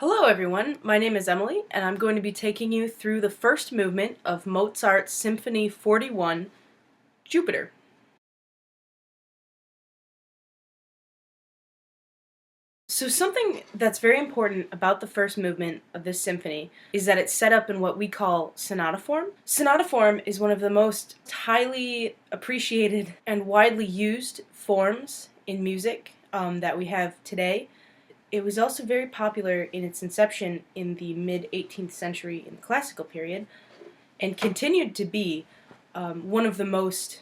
Hello everyone, my name is Emily, and I'm going to be taking you through the first movement of Mozart's Symphony 41, Jupiter. So something that's very important about the first movement of this symphony is that it's set up in what we call sonata form. Sonata form is one of the most highly appreciated and widely used forms in music that we have today. It was also very popular in its inception in the mid-18th century in the classical period, and continued to be one of the most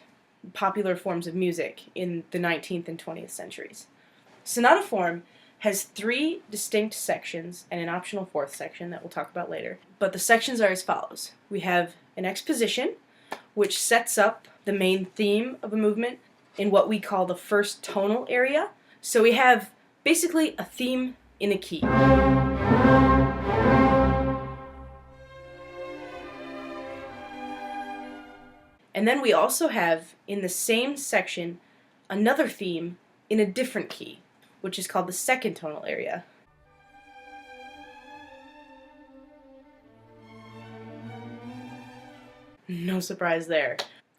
popular forms of music in the 19th and 20th centuries. Sonata form has three distinct sections and an optional fourth section that we'll talk about later. But the sections are as follows. We have an exposition, which sets up the main theme of a movement in what we call the first tonal area. So we have basically a theme in a key. And then we also have, in the same section, another theme in a different key, which is called the second tonal area. No surprise there.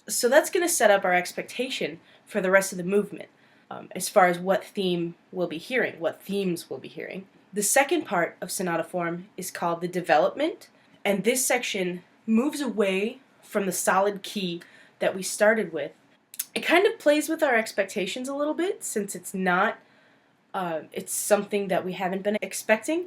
So that's going to set up our expectation for the rest of the movement, as far as what theme we'll be hearing, what themes we'll be hearing. The second part of sonata form is called the development, and this section moves away from the solid key that we started with. It kind of plays with our expectations a little bit, since it's not, it's something that we haven't been expecting.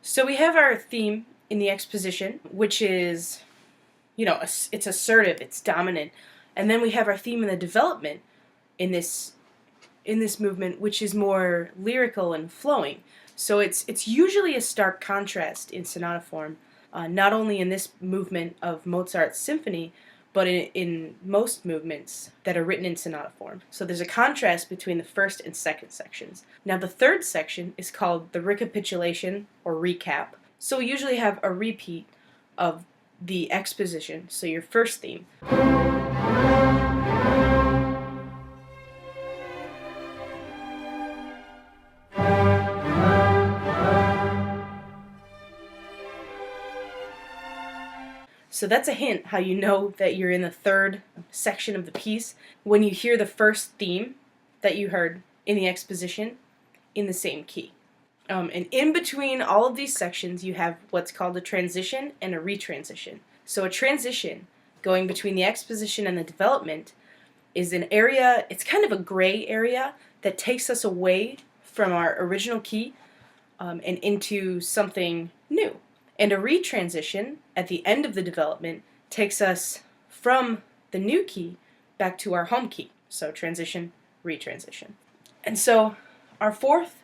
So we have our theme in the exposition, which is, it's assertive, it's dominant. And then we have our theme in the development in this movement, which is more lyrical and flowing. So it's usually a stark contrast in sonata form, not only in this movement of Mozart's symphony, but in most movements that are written in sonata form. So there's a contrast between the first and second sections. Now the third section is called the recapitulation or recap. So we usually have a repeat of the exposition, so your first theme. So that's a hint how you know that you're in the third section of the piece when you hear the first theme that you heard in the exposition in the same key. And in between all of these sections, you have what's called a transition and a retransition. So a transition, going between the exposition and the development, is an area, it's kind of a gray area that takes us away from our original key and into something new. And a retransition at the end of the development takes us from the new key back to our home key. So transition, retransition. And so our fourth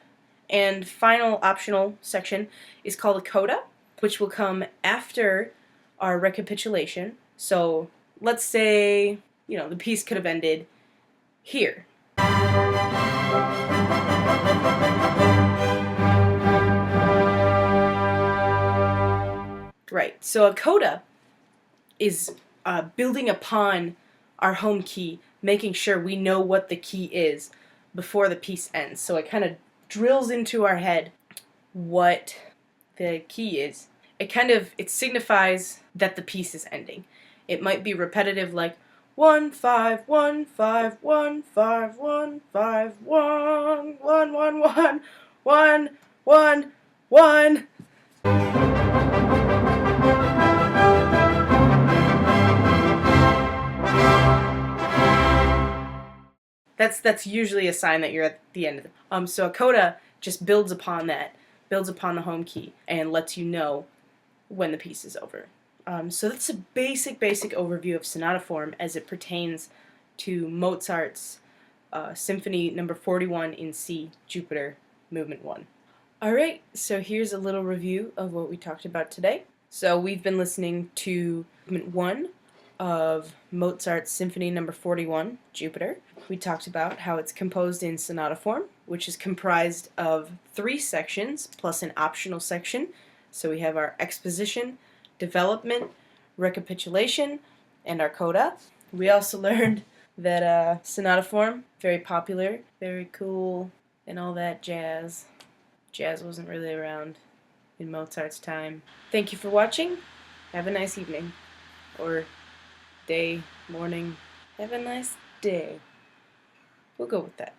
and final optional section is called a coda, which will come after our recapitulation. So let's say, the piece could have ended here. Right, so a coda is building upon our home key, making sure we know what the key is before the piece ends. So it kind of drills into our head what the key is. It signifies that the piece is ending. It might be repetitive, like 1 5 1 5 1 5 1 5 1 1 1 1 1 1 1. That's usually a sign that you're at the end of it. So a coda just builds upon that, builds upon the home key, and lets you know when the piece is over. So that's a basic overview of sonata form as it pertains to Mozart's Symphony number 41 in C, Jupiter, Movement 1. Alright, so here's a little review of what we talked about today. So we've been listening to Movement 1 of Mozart's Symphony number 41, Jupiter. We talked about how it's composed in sonata form, which is comprised of three sections plus an optional section. So we have our exposition, development, recapitulation, and our coda. We also learned that Sonata Form, very popular, very cool, and all that jazz. Jazz wasn't really around in Mozart's time. Thank you for watching. Have a nice evening. Or day, morning. Have a nice day. We'll go with that.